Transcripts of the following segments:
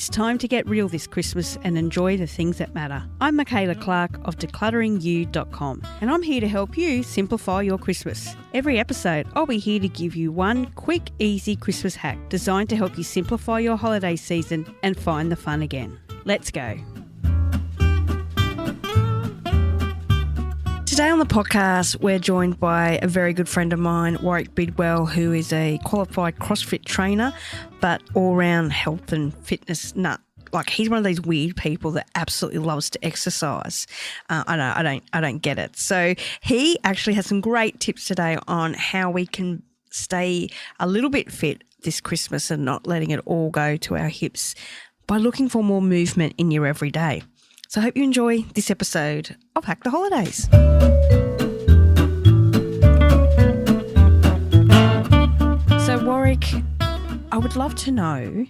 It's time to get real this Christmas and enjoy the things that matter. I'm Michaela Clark of declutteringU.com and I'm here to help you simplify your Christmas. Every episode, I'll be here to give you one quick, easy Christmas hack designed to help you simplify your holiday season and find the fun again. Let's go. Today on the podcast, we're joined by a very good friend of mine, Warrick Bidwell, who is a qualified CrossFit trainer, but all-round health and fitness nut. Like, he's one of these weird people that absolutely loves to exercise. I don't get it. So he actually has some great tips today on how we can stay a little bit fit this Christmas and not letting it all go to our hips by looking for more movement in your everyday. So I hope you enjoy this episode of Hack the Holidays. So Warrick, I would love to know,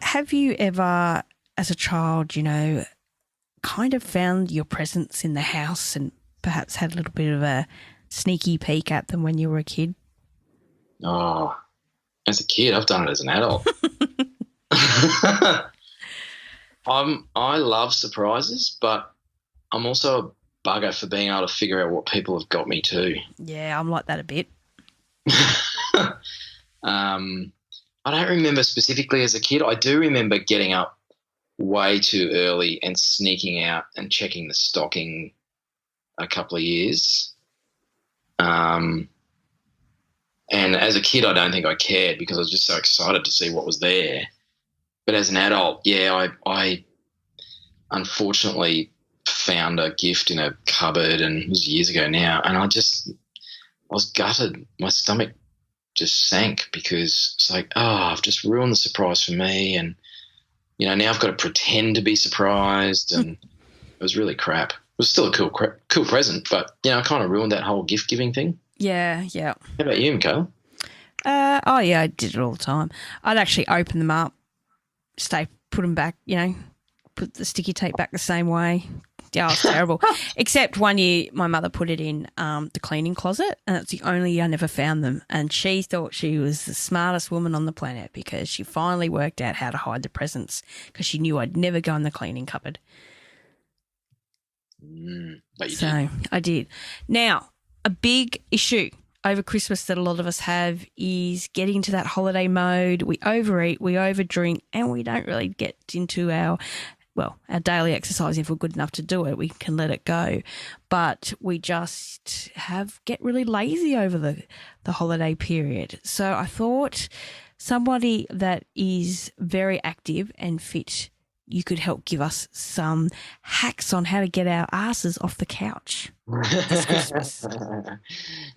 have you ever, as a child, kind of found your presents in the house and perhaps had a little bit of a sneaky peek at them when you were a kid? Oh, as a kid, I've done it as an adult. I love surprises, but I'm also a bugger for being able to figure out what people have got me too. Yeah, I'm like that a bit. I don't remember specifically as a kid. I do remember getting up way too early and sneaking out and checking the stocking a couple of years. And as a kid, I don't think I cared because I was just so excited to see what was there. But as an adult, yeah, I unfortunately found a gift in a cupboard, and it was years ago now, and I was gutted. My stomach just sank because it's like, I've just ruined the surprise for me, and, now I've got to pretend to be surprised, and it was really crap. It was still a cool present, but, I kind of ruined that whole gift-giving thing. Yeah. How about you, Michaela? Yeah, I did it all the time. I'd actually open them up, put them back, put the sticky tape back the same way. Yeah, it was terrible. Except one year my mother put it in the cleaning closet, and that's the only year I never found them. And she thought she was the smartest woman on the planet because she finally worked out how to hide the presents because she knew I'd never go in the cleaning cupboard. But you did. I did. Now, a big issue over Christmas that a lot of us have is getting into that holiday mode. We overeat, we overdrink, and we don't really get into our daily exercise. If we're good enough to do it, we can let it go. But we just get really lazy over the holiday period. So I thought somebody that is very active and fit, you could help give us some hacks on how to get our asses off the couch this Christmas.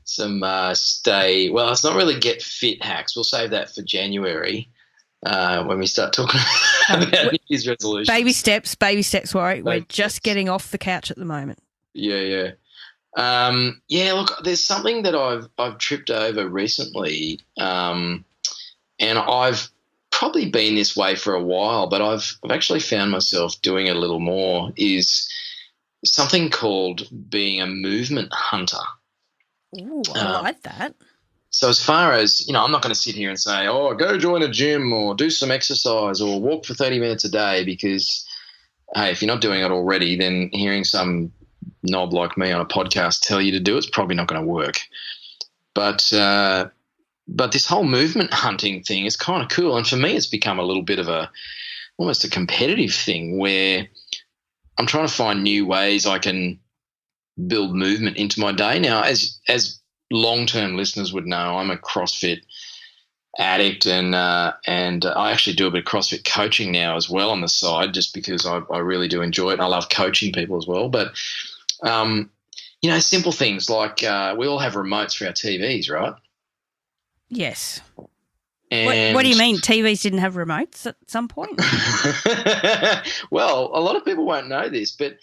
It's not really get fit hacks. We'll save that for January when we start talking about New Year's resolutions. Baby steps, Warrick. We're just getting off the couch at the moment. Yeah. Look, there's something that I've tripped over recently, and I've probably been this way for a while, but I've actually found myself doing it a little more, is something called being a movement hunter. Ooh, I like that. So as far as, I'm not going to sit here and say, go join a gym or do some exercise or walk for 30 minutes a day because, hey, if you're not doing it already, then hearing some knob like me on a podcast tell you to do it's probably not going to work. But this whole movement hunting thing is kind of cool. And for me, it's become a little bit of almost a competitive thing where I'm trying to find new ways I can build movement into my day. Now, as long-term listeners would know, I'm a CrossFit addict and I actually do a bit of CrossFit coaching now as well on the side just because I really do enjoy it. And I love coaching people as well. But, simple things like we all have remotes for our TVs, right? Yes. And what do you mean? TVs didn't have remotes at some point? Well, a lot of people won't know this, but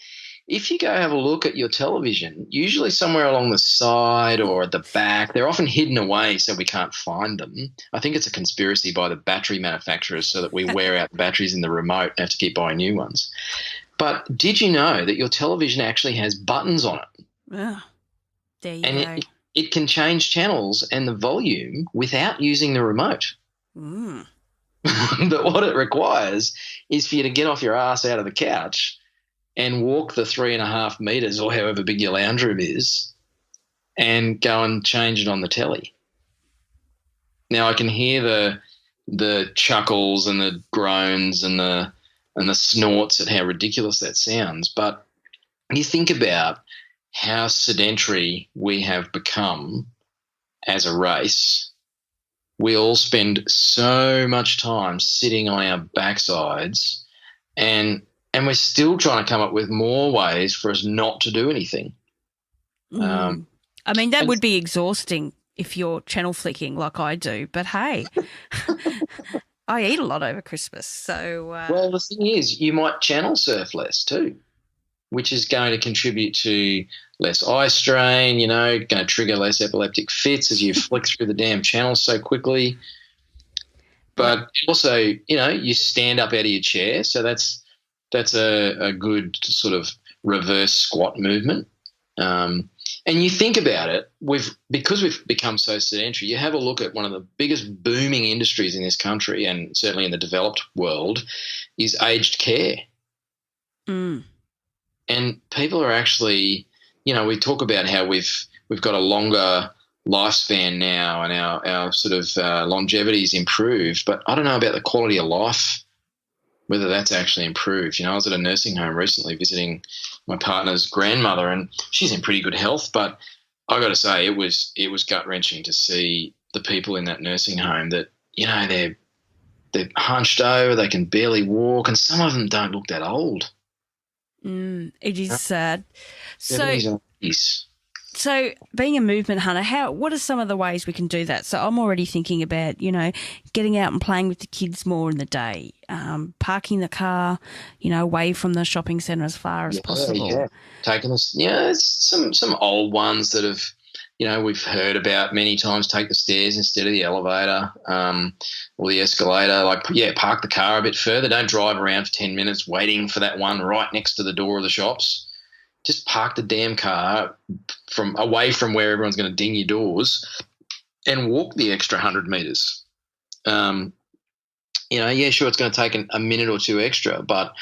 if you go have a look at your television, usually somewhere along the side or at the back, they're often hidden away so we can't find them. I think it's a conspiracy by the battery manufacturers so that we wear out the batteries in the remote and have to keep buying new ones. But did you know that your television actually has buttons on it? Oh, there you go. It can change channels and the volume without using the remote. But what it requires is for you to get off your ass out of the couch and walk the 3.5 meters or however big your lounge room is and go and change it on the telly. Now I can hear the chuckles and the groans and the snorts at how ridiculous that sounds, but you think about how sedentary we have become as a race. We all spend so much time sitting on our backsides, and we're still trying to come up with more ways for us not to do anything. I mean, that would be exhausting if you're channel flicking like I do. But hey, I eat a lot over Christmas. So well, the thing is, you might channel surf less too, which is going to contribute to less eye strain, going to trigger less epileptic fits as you flick through the damn channels so quickly. But also, you stand up out of your chair, so that's a good sort of reverse squat movement. And you think about it, because we've become so sedentary, you have a look at one of the biggest booming industries in this country and certainly in the developed world is aged care. Mm. And people are actually, we talk about how we've got a longer lifespan now and our sort of longevity's improved, but I don't know about the quality of life, whether that's actually improved. I was at a nursing home recently visiting my partner's grandmother, and she's in pretty good health, but I got to say it was gut-wrenching to see the people in that nursing home that, they're hunched over, they can barely walk, and some of them don't look that old. It is sad. So being a movement hunter, what are some of the ways we can do that? So I'm already thinking about, getting out and playing with the kids more in the day, parking the car, away from the shopping centre as far as possible. Yeah. Taking us, some old ones that have, we've heard about many times. Take the stairs instead of the elevator, or the escalator. Park the car a bit further. Don't drive around for 10 minutes waiting for that one right next to the door of the shops. Just park the damn car away from where everyone's going to ding your doors and walk the extra 100 metres. Sure, it's going to take a minute or two extra, but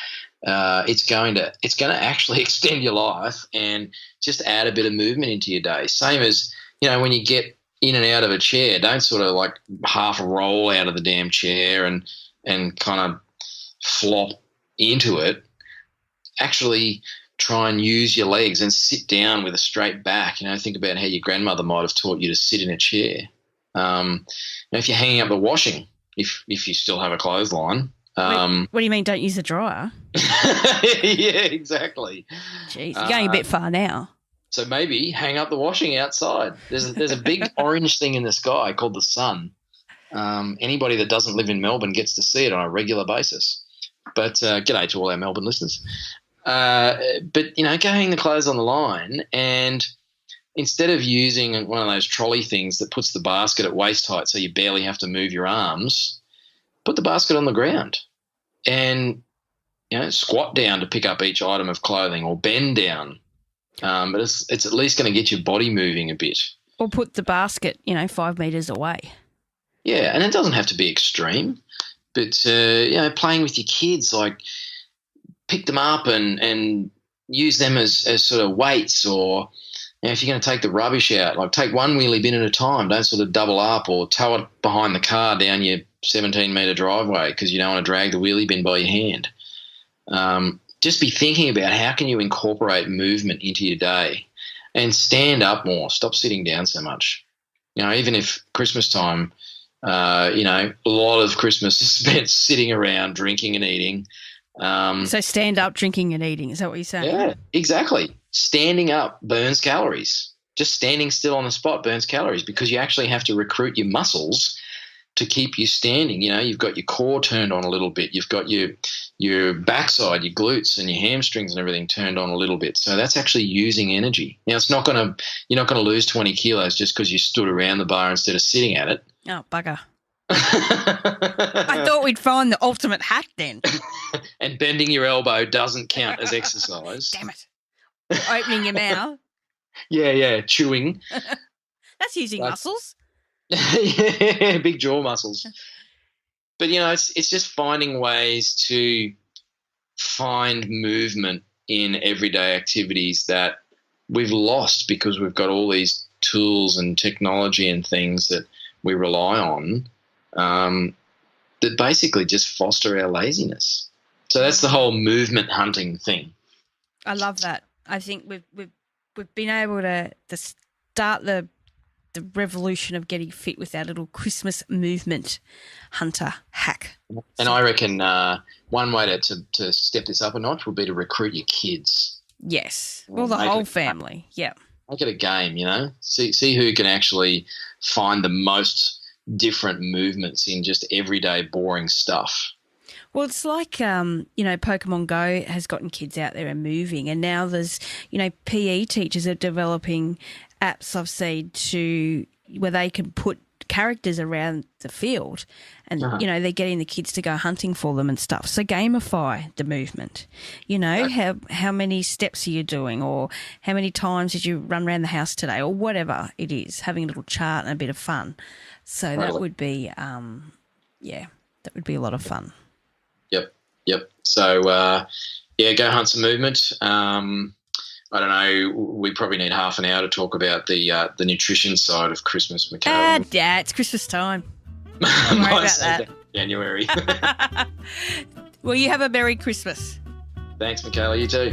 it's going to actually extend your life and just add a bit of movement into your day. Same as, when you get in and out of a chair, don't sort of like half roll out of the damn chair and kind of flop into it. Actually try and use your legs and sit down with a straight back. Think about how your grandmother might have taught you to sit in a chair. If you're hanging up the washing, if you still have a clothesline. What do you mean don't use the dryer? Yeah, exactly. Jeez, you're going a bit far now. So maybe hang up the washing outside. There's a big orange thing in the sky called the sun. Anybody that doesn't live in Melbourne gets to see it on a regular basis. But g'day to all our Melbourne listeners. But go hang the clothes on the line, and instead of using one of those trolley things that puts the basket at waist height so you barely have to move your arms, put the basket on the ground and, squat down to pick up each item of clothing or bend down. But it's at least going to get your body moving a bit. Or put the basket, 5 metres away. Yeah, and it doesn't have to be extreme, but, playing with your kids, like pick them up and use them as sort of weights, or if you're going to take the rubbish out, like take one wheelie bin at a time. Don't sort of double up or tow it behind the car down your 17-metre driveway because you don't want to drag the wheelie bin by your hand. Just be thinking about how can you incorporate movement into your day and stand up more. Stop sitting down so much. Even if Christmas time, a lot of Christmas is spent sitting around drinking and eating. So stand up, drinking and eating. Is that what you're saying? Yeah, exactly. Standing up burns calories. Just standing still on the spot burns calories because you actually have to recruit your muscles to keep you standing. You've got your core turned on a little bit. You've got your backside, your glutes and your hamstrings and everything turned on a little bit. So that's actually using energy. Now, you're not going to lose 20 kilos just because you stood around the bar instead of sitting at it. Oh, bugger. I thought we'd find the ultimate hack then. And bending your elbow doesn't count as exercise. Damn it. Or opening your mouth. Yeah, chewing. That's using muscles. Yeah, big jaw muscles. But, it's just finding ways to find movement in everyday activities that we've lost because we've got all these tools and technology and things that we rely on that basically just foster our laziness. So that's the whole movement hunting thing. I love that. I think we've been able to start the revolution of getting fit with our little Christmas movement hunter hack. And I reckon one way to step this up a notch would be to recruit your kids. Yes. Well, the whole family. Yeah. Make it a game, See who can actually find the most different movements in just everyday boring stuff. Well, it's like, Pokemon Go has gotten kids out there and moving, and now there's, PE teachers are developing apps I've seen where they can put characters around the field and, they're getting the kids to go hunting for them and stuff. So gamify the movement, how many steps are you doing, or how many times did you run around the house today, or whatever it is, having a little chart and a bit of fun. So that would be, that would be a lot of fun. Yep. So, go hunt some movement. I don't know. We probably need half an hour to talk about the nutrition side of Christmas, Michaela. Yeah, it's Christmas time. Don't worry about that. January. Well, you have a Merry Christmas. Thanks, Michaela. You too.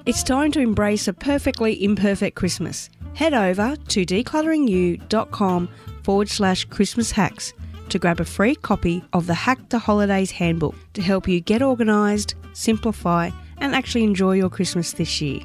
It's time to embrace a perfectly imperfect Christmas. Head over to declutteryou.com/Christmas hacks to grab a free copy of the Hack the Holidays Handbook to help you get organised, simplify, and actually enjoy your Christmas this year.